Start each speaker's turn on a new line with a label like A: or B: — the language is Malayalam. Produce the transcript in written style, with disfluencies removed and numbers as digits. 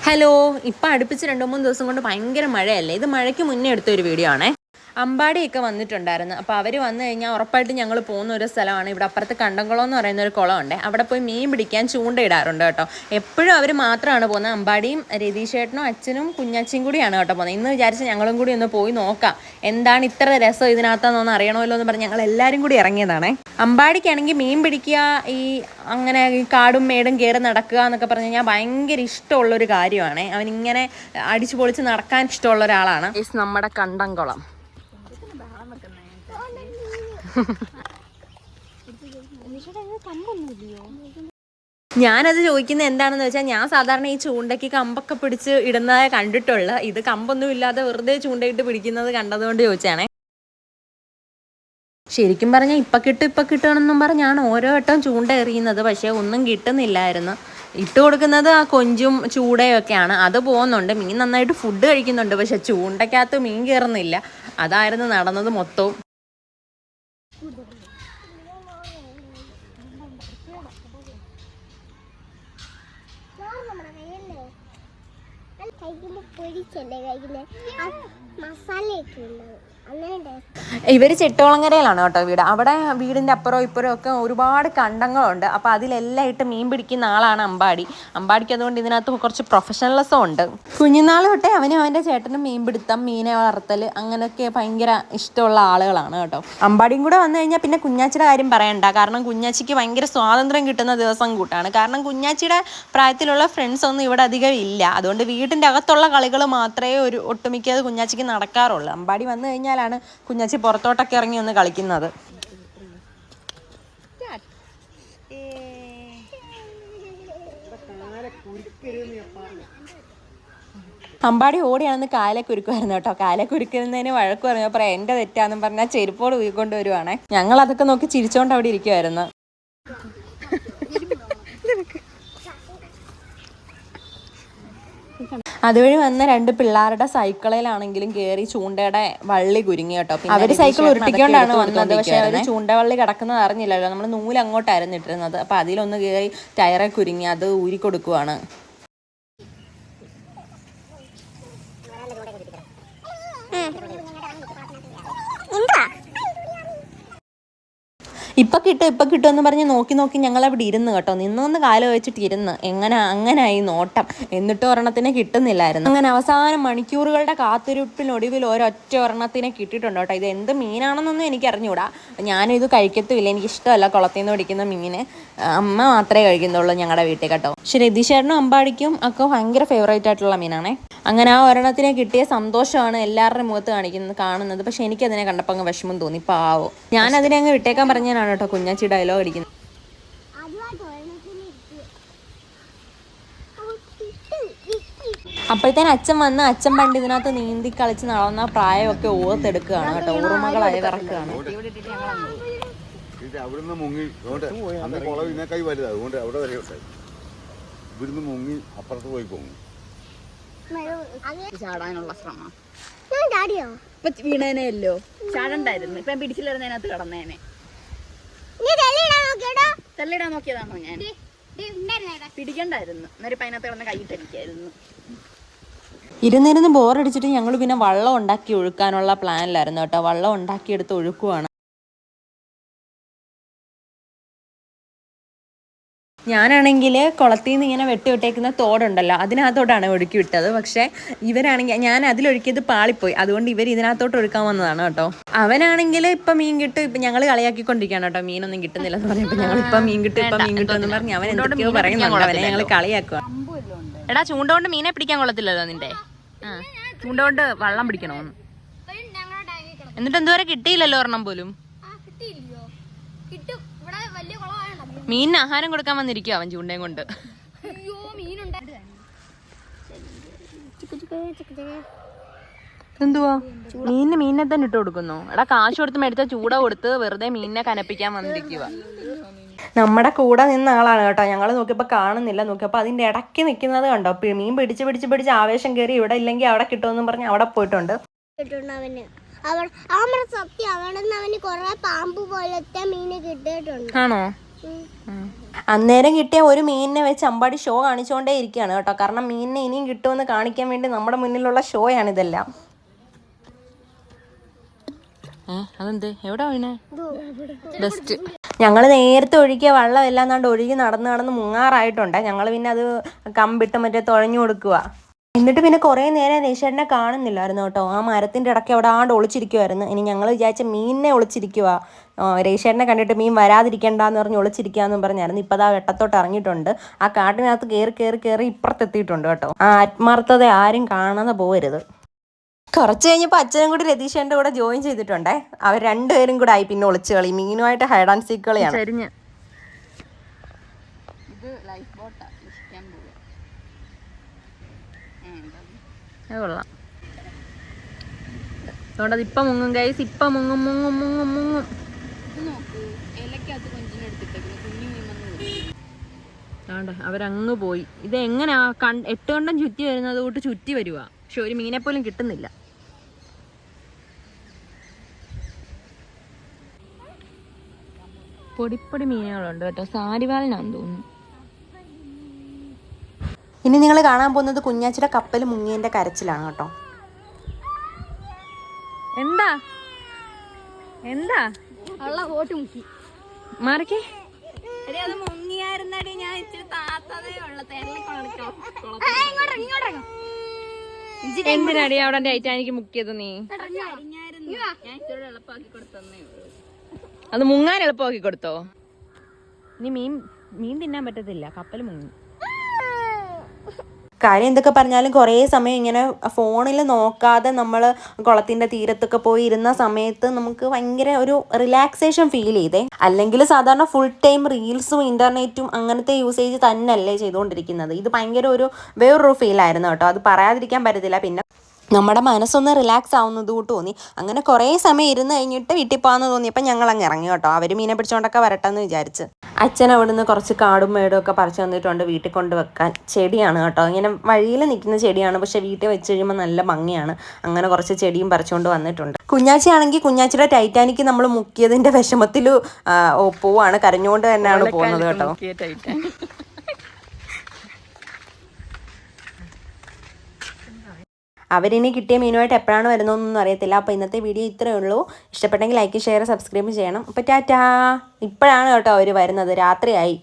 A: ഹലോ, ഇപ്പം അടുപ്പിച്ച് 2-3 ദിവസം കൊണ്ട് ഭയങ്കര മഴയല്ലേ. ഇത് മഴയ്ക്ക് മുന്നേ എടുത്തൊരു വീഡിയോ ആണേ. അമ്പാടിയൊക്കെ വന്നിട്ടുണ്ടായിരുന്നു. അപ്പോൾ അവർ വന്നു കഴിഞ്ഞാൽ ഉറപ്പായിട്ട് ഞങ്ങൾ പോകുന്ന ഒരു സ്ഥലമാണ്. ഇവിടെ അപ്പുറത്ത് കണ്ടംകുളം എന്ന് പറയുന്ന ഒരു കുളമുണ്ട്. അവിടെ പോയി മീൻ പിടിക്കാൻ ചൂണ്ടയിടാറുണ്ട് കേട്ടോ. എപ്പോഴും അവർ മാത്രമാണ് പോകുന്നത്. അമ്പാടിയും രതീഷേട്ടനും അച്ഛനും കുഞ്ഞാച്ചിയും കൂടിയാണ് കേട്ടോ പോകുന്നത്. ഇന്ന് വിചാരിച്ച് ഞങ്ങളും കൂടി ഒന്ന് പോയി നോക്കാം, എന്താണ് ഇത്ര രസം ഇതിനകത്താണെന്നൊന്ന് അറിയണമല്ലോ എന്ന് പറഞ്ഞ് ഞങ്ങൾ എല്ലാവരും കൂടി ഇറങ്ങിയതാണേ. അമ്പാടിക്കാണെങ്കിൽ മീൻ പിടിക്കുക, അങ്ങനെ ഈ കാടും മേടും കയറി നടക്കുക എന്നൊക്കെ പറഞ്ഞു കഴിഞ്ഞാൽ ഭയങ്കര ഇഷ്ടമുള്ളൊരു കാര്യമാണ്. അവനിങ്ങനെ അടിച്ചു പൊളിച്ച് നടക്കാൻ ഇഷ്ടമുള്ള ഒരാളാണ്. നമ്മുടെ കണ്ടംകുളം. ഞാനത് ചോദിക്കുന്നത് എന്താണെന്ന് വെച്ചാൽ, ഞാൻ സാധാരണ ഈ ചൂണ്ടയ്ക്ക് കമ്പൊക്കെ പിടിച്ച് ഇടുന്നതായി കണ്ടിട്ടുള്ള, ഇത് കമ്പൊന്നും ഇല്ലാതെ വെറുതെ ചൂണ്ടയിട്ട് പിടിക്കുന്നത് കണ്ടതുകൊണ്ട് ചോദിച്ചാണേ. ശരിക്കും പറഞ്ഞാൽ ഇപ്പം കിട്ടുകയാണെന്നും പറഞ്ഞാണ് ഓരോ വട്ടം ചൂണ്ട എറിയുന്നത്. പക്ഷേ ഒന്നും കിട്ടുന്നില്ലായിരുന്നു. ഇട്ട് കൊടുക്കുന്നത് ആ കൊഞ്ചും ചൂടയും ഒക്കെയാണ്. അത് പോകുന്നുണ്ട്, മീൻ നന്നായിട്ട് ഫുഡ് കഴിക്കുന്നുണ്ട്. പക്ഷെ ചൂണ്ടയ്ക്കകത്ത് മീൻ കയറുന്നില്ല. അതായിരുന്നു നടന്നത് മൊത്തവും. ഇവർ ചെട്ടോളങ്ങരയിലാണ് കേട്ടോ വീട്. അവിടെ വീടിൻ്റെ അപ്പുറവും ഇപ്പുറവും ഒക്കെ ഒരുപാട് കണ്ടങ്ങളുണ്ട്. അപ്പോൾ അതിലെല്ലാം ഇട്ട് മീൻ പിടിക്കുന്ന ആളാണ് അമ്പാടിക്ക്. അതുകൊണ്ട് ഇതിനകത്ത് കുറച്ച് പ്രൊഫഷണലിസം ഉണ്ട്. കുഞ്ഞുനാൾ തൊട്ടേ അവനും അവൻ്റെ ചേട്ടനും മീൻ പിടുത്തം, മീനെ വളർത്തൽ, അങ്ങനെയൊക്കെ ഭയങ്കര ഇഷ്ടമുള്ള ആളുകളാണ് കേട്ടോ. അമ്പാടിയും കൂടെ വന്നു കഴിഞ്ഞാൽ പിന്നെ കുഞ്ഞാച്ചിയുടെ കാര്യം പറയണ്ട. കാരണം കുഞ്ഞാച്ചിക്ക് ഭയങ്കര സ്വാതന്ത്ര്യം കിട്ടുന്ന ദിവസം കൂട്ടാണ്. കാരണം കുഞ്ഞാച്ചിയുടെ പ്രായത്തിലുള്ള ഫ്രണ്ട്സ് ഒന്നും ഇവിടെ അധികം ഇല്ല. അതുകൊണ്ട് വീടിൻ്റെ അകത്തുള്ള കളികൾ മാത്രമേ ഒരു ഒട്ടുമിക്കത് കുഞ്ഞാച്ചിക്ക് നടക്കാറുള്ളൂ. അമ്പാടി വന്നു കഴിഞ്ഞാലാണ് കുഞ്ഞാച്ചി പുറത്തോട്ടൊക്കെ ഇറങ്ങി ഒന്ന് കളിക്കുന്നത്. അമ്പാടി ഓടിയാണെന്ന് കാലെ കുരുക്കുമായിരുന്നു കേട്ടോ. കാലെ കുരുക്കുന്നതിന് വഴക്ക് പറഞ്ഞപ്പോൾ എൻ്റെ തെറ്റാന്നും പറഞ്ഞാൽ ചെരുപ്പോട് ഊരിക്കൊണ്ട് വരുവാണേ. ഞങ്ങൾ അതൊക്കെ നോക്കി ചിരിച്ചോണ്ട് അവിടെ ഇരിക്കുമായിരുന്നു. അതുവഴി വന്ന 2 പിള്ളേരുടെ സൈക്കിളിലാണെങ്കിലും കയറി ചൂണ്ടയുടെ വള്ളി കുരുങ്ങി കേട്ടോ. അവര് സൈക്കിൾ ഉരുട്ടിക്കൊണ്ടാണ് വന്നത്. പക്ഷെ അവർ ചൂണ്ടവള്ളി കിടക്കുന്നത് അറിഞ്ഞില്ലല്ലോ. നമ്മൾ നൂല് അങ്ങോട്ടായിരുന്നു ഇട്ടിരുന്നത്. അപ്പൊ അതിലൊന്ന് കയറി ടയറെ കുരുങ്ങി, അത് ഊരിക്കൊടുക്കുവാണ്. ഇപ്പം കിട്ടും എന്ന് പറഞ്ഞ് നോക്കി ഞങ്ങളവിടെ ഇരുന്ന് കേട്ടോ. നിന്നൊന്ന് കാല് വെച്ചിട്ട് ഇരുന്ന് അങ്ങനായി നോട്ടം. എന്നിട്ട് ഒരെണ്ണത്തിനെ കിട്ടുന്നില്ലായിരുന്നു. അങ്ങനെ അവസാനം മണിക്കൂറുകളുടെ കാത്തിരിപ്പിനൊടുവിൽ ഒരൊറ്റ ഒരെണ്ണത്തിനെ കിട്ടിയിട്ടുണ്ട് കേട്ടോ. ഇത് എന്ത് മീനാണെന്നൊന്നും എനിക്ക് അറിഞ്ഞൂടാ. ഞാനിത് കഴിക്കത്തുമില്ല, എനിക്കിഷ്ടമല്ല കുളത്തിൽ നിന്ന് പിടിക്കുന്ന മീൻ. അമ്മ മാത്രമേ കഴിക്കുന്നുള്ളൂ ഞങ്ങളുടെ വീട്ടിൽ കേട്ടോ. പക്ഷെ രതീഷേട്ടനും അമ്പാടിക്കും ഒക്കെ ഭയങ്കര ഫേവറേറ്റ് ആയിട്ടുള്ള മീനാണേ. അങ്ങനെ ആ ഒരെണ്ണത്തിനെ കിട്ടിയ സന്തോഷമാണ് എല്ലാവരുടെയും മുഖത്ത് കാണുന്നത്. പക്ഷെ എനിക്കതിനെ കണ്ടപ്പോൾ അങ്ങ് വിഷമം തോന്നി. പാവോ, ഞാനതിനെ അങ്ങ് വിട്ടേക്കാൻ പറഞ്ഞാണ് കേട്ടോ കുഞ്ഞാച്ചി ഡയലോഗ് അടിക്കുന്നത്. അപ്പോഴത്തേന് അച്ഛൻ വന്ന് അച്ഛൻ പണ്ട് ഇതിനകത്ത് നീന്തി കളിച്ച് നടന്ന പ്രായമൊക്കെ ഓർത്തെടുക്കുകയാണ് കേട്ടോ. ഓർമ്മകളായി വിറക്കുകയാണ്.
B: അവിടുന്ന് മുങ്ങി അന്ന് കുളം ഇതിനേക്കായി വലുത്, അതുകൊണ്ട് അവിടെ വരെ ഉണ്ടായി. ഇവിടുന്ന് മുങ്ങി അപ്പുറത്ത് പോയി പോകും.
C: ചാടാനുള്ള ശ്രമം ഇപ്പൊ വീണേനെയല്ലോ, ചാടണ്ടായിരുന്നു. ഇപ്പൊ പിടിച്ചില്ലായിരുന്നതിനകത്ത് കിടന്നേനെ. തള്ളിടാൻ നോക്കിയതാണോ ഞാൻ? പിടിക്കണ്ടായിരുന്നു. എന്നൊരു പതിനകത്ത് കിടന്ന് കൈയിട്ടടിക്കായിരുന്നു.
A: ഇരുന്നിരുന്ന് ബോറടിച്ചിട്ട് ഞങ്ങൾ പിന്നെ വള്ളം ഉണ്ടാക്കി ഒഴുക്കാനുള്ള പ്ലാനിലായിരുന്നു കേട്ടോ. വള്ളം ഉണ്ടാക്കിയെടുത്ത് ഒഴുക്കുവാണ്. ഞാനാണെങ്കിൽ കുളത്തിൽ നിന്ന് ഇങ്ങനെ വെട്ടിവിട്ടേക്കുന്ന തോടുണ്ടല്ലോ, അതിനകത്തോട്ടാണ് ഒഴുക്കി വിട്ടത്. പക്ഷേ ഇവരാണെങ്കിൽ, ഞാൻ അതിലൊഴുക്കിയത് പാളിപ്പോയി. അതുകൊണ്ട് ഇവർ ഇതിനകത്തോട്ട് ഒഴുക്കാൻ വന്നതാണ് കേട്ടോ. അവനാണെങ്കിൽ ഇപ്പം മീൻ കിട്ടും. ഇപ്പം ഞങ്ങൾ കളിയാക്കിക്കൊണ്ടിരിക്കുകയാണ് കേട്ടോ. മീനൊന്നും കിട്ടുന്നില്ല എന്ന് പറഞ്ഞപ്പോൾ ഞങ്ങൾ ഇപ്പം മീൻ കിട്ടും എന്ന് പറഞ്ഞ് അവൻ എന്തൊക്കെയോ പറയുന്നുണ്ട്. അവനെ ഞങ്ങൾ കളിയാക്കുക. എടാ, ചൂണ്ട കൊണ്ട് മീനെ പിടിക്കാൻ കൊള്ളത്തില്ലല്ലോ നിന്റെ. ചൂണ്ട കൊണ്ട് വള്ളം പിടിക്കണമെന്ന്. എന്നിട്ട് എന്തുവരെ കിട്ടിയില്ലല്ലോ ഒരെണ്ണം പോലും. മീനിന് ആഹാരം കൊടുക്കാൻ വന്നിരിക്കും അവൻ ചൂണ്ടയും കൊണ്ട്. എന്തുവാ മീനിനെ തന്നെ ഇട്ട് കൊടുക്കുന്നു? എടാ, കാശ് കൊടുത്ത് മേടിച്ച ചൂട കൊടുത്ത് വെറുതെ മീനിനെ കനപ്പിക്കാൻ വന്നിരിക്കുക. നമ്മുടെ കൂടെ നിന്ന ആളാണ് കേട്ടോ. ഞങ്ങൾ നോക്കിയപ്പോൾ കാണുന്നില്ല. നോക്കിയപ്പോൾ അതിൻ്റെ ഇടയ്ക്ക് നിൽക്കുന്നത് കണ്ടോ. മീൻ പിടിച്ച് ആവേശം കയറി ഇവിടെ ഇല്ലെങ്കിൽ അവിടെ കിട്ടുമെന്നും പറഞ്ഞ് അവിടെ പോയിട്ടുണ്ട്.
D: സത്യം, അവിടെ നിന്ന് അവന് കുറെ പാമ്പ് പോലത്തെ മീന് കിട്ടിയിട്ടുണ്ട്.
A: ആണോ? അന്നേരം കിട്ടിയ ഒരു മീനിനെ വെച്ച് അമ്പാടി ഷോ കാണിച്ചുകൊണ്ടേ ഇരിക്കുകയാണ് കേട്ടോ. കാരണം മീനിനെ ഇനിയും കിട്ടുമെന്ന് കാണിക്കാൻ വേണ്ടി നമ്മുടെ മുന്നിലുള്ള ഷോയാണിതെല്ലാം. അതെന്ത് എവിടെ വീണേ? ബെസ്റ്റ്. ഞങ്ങൾ നേരത്തെ ഒഴുകിയ വെള്ളം എല്ലാം കണ്ട് ഒഴുകി നടന്ന് മുങ്ങാറായിട്ടുണ്ട്. ഞങ്ങൾ പിന്നെ അത് കമ്പിട്ട് മറ്റേ തുഴഞ്ഞു കൊടുക്കുക. എന്നിട്ട് പിന്നെ കുറേ നേരം രേഷേട്ടനെ കാണുന്നില്ലായിരുന്നു കേട്ടോ. ആ മരത്തിൻ്റെ ഇടയ്ക്ക് അവിടെ ഒളിച്ചിരിക്കുമായിരുന്നു. ഇനി ഞങ്ങൾ വിചാരിച്ച മീനിനെ ഒളിച്ചിരിക്കുക. രേഷേട്ടനെ കണ്ടിട്ട് മീൻ വരാതിരിക്കണ്ടെന്ന് പറഞ്ഞ് ഒളിച്ചിരിക്കുകയെന്നും പറഞ്ഞായിരുന്നു. ഇപ്പോൾ അതാ വെട്ടത്തോട്ട് ഇറങ്ങിയിട്ടുണ്ട്. ആ കാട്ടിനകത്ത് കയറി ഇപ്പുറത്തെത്തിയിട്ടുണ്ട് കേട്ടോ. ആ ആത്മാർത്ഥത ആരും കാണാതെ പോകരുത്. കുറച്ച് കഴിഞ്ഞപ്പോൾ അച്ഛനും കൂടി രതീഷേൻ്റെ കൂടെ ജോയിൻ ചെയ്തിട്ടുണ്ടേ. അവർ രണ്ടുപേരും കൂടെ ആയി പിന്നെ ഒളിച്ച് കളി. മീനുമായിട്ട് ഹൈഡ് ആൻഡ് സീക്ക് കളിയാണ്. കൊള്ളാം. അതുകൊണ്ട് അത് ഇപ്പം മുങ്ങും ഗൈസ്. ഇപ്പം മുങ്ങും. അവരങ്ങ് പോയി. ഇത് എങ്ങനെയാ 8 കണ്ടം ചുറ്റി വരുന്നത് തൊട്ട് ചുറ്റി വരുക. പക്ഷെ ഒരു മീനെ പോലും കിട്ടുന്നില്ല. പൊടിപ്പൊടി മീനുകളുണ്ട് കേട്ടോ. സാരിവാലിനാന്ന് തോന്നുന്നു. ഇനി നിങ്ങൾ കാണാൻ പോകുന്നത് കുഞ്ഞാച്ചിയുടെ കപ്പൽ മുങ്ങിയതിൻ്റെ കരച്ചിലാണ് കേട്ടോ. എന്താ മാറിക്കേ. എന്തിനാടി അവിടെ ടൈറ്റാനിക് മുക്കിയത് നീ? അത് മുങ്ങാൻ എളുപ്പമാക്കി കൊടുത്തോ? ഇനി മീൻ തിന്നാൻ പറ്റത്തില്ല. കപ്പൽ മുങ്ങി. കാര്യം എന്തൊക്കെ പറഞ്ഞാലും കുറേ സമയം ഇങ്ങനെ ഫോണിൽ നോക്കാതെ നമ്മൾ കുളത്തിൻ്റെ തീരത്തൊക്കെ പോയി ഇരുന്ന സമയത്ത് നമുക്ക് ഭയങ്കര ഒരു റിലാക്സേഷൻ ഫീൽ ചെയ്തേ. അല്ലെങ്കിൽ സാധാരണ ഫുൾ ടൈം റീൽസും ഇൻ്റർനെറ്റും അങ്ങനത്തെ യൂസേജ് തന്നെയല്ലേ ചെയ്തുകൊണ്ടിരിക്കുന്നത്. ഇത് ഭയങ്കര വേറൊരു ഫീലായിരുന്നു കേട്ടോ. അത് പറയാതിരിക്കാൻ പറ്റത്തില്ല. പിന്നെ നമ്മുടെ മനസ്സൊന്ന് റിലാക്സ് ആവുന്നത് കൂട്ട് തോന്നി. അങ്ങനെ കുറേ സമയം ഇരുന്ന് കഴിഞ്ഞിട്ട് വീട്ടിൽ പോകാമെന്ന് തോന്നിയപ്പോൾ ഞങ്ങൾ അങ്ങ് ഇറങ്ങി കേട്ടോ. അവർ മീനെ പിടിച്ചോണ്ടൊക്കെ വരട്ടെന്ന് വിചാരിച്ച്. അച്ഛൻ അവിടുന്ന് കുറച്ച് കാടും മേടും ഒക്കെ പറിച്ചു തന്നിട്ടുണ്ട് വീട്ടിൽ കൊണ്ട് വെക്കാൻ. ചെടിയാണ് കേട്ടോ. ഇങ്ങനെ വഴിയിൽ നിൽക്കുന്ന ചെടിയാണ്. പക്ഷെ വീട്ടിൽ വെച്ച് കഴിയുമ്പോൾ നല്ല ഭംഗിയാണ്. അങ്ങനെ കുറച്ച് ചെടിയും പറിച്ചുകൊണ്ട് വന്നിട്ടുണ്ട്. കുഞ്ഞാച്ചിയാണെങ്കിൽ കുഞ്ഞാച്ചിയുടെ ടൈറ്റാനിക്ക് നമ്മൾ മുക്കിയതിൻ്റെ വിഷമത്തിൽ പോവാണ്. കരഞ്ഞുകൊണ്ട് തന്നെയാണ് പോകുന്നത് കേട്ടോ. അവരിനി കിട്ടിയ മീനുമായിട്ട് എപ്പോഴാണ് വരുന്നതെന്നൊന്നും അറിയത്തില്ല. അപ്പോൾ ഇന്നത്തെ വീഡിയോ ഇത്രയേ ഉള്ളൂ. ഇഷ്ടപ്പെട്ടെങ്കിൽ ലൈക്ക്, ഷെയർ, സബ്സ്ക്രൈബ് ചെയ്യണം. അപ്പോൾ ടാറ്റാ. ഇപ്പോഴാണ് കേട്ടോ അവർ വരുന്നത്. രാത്രിയായി.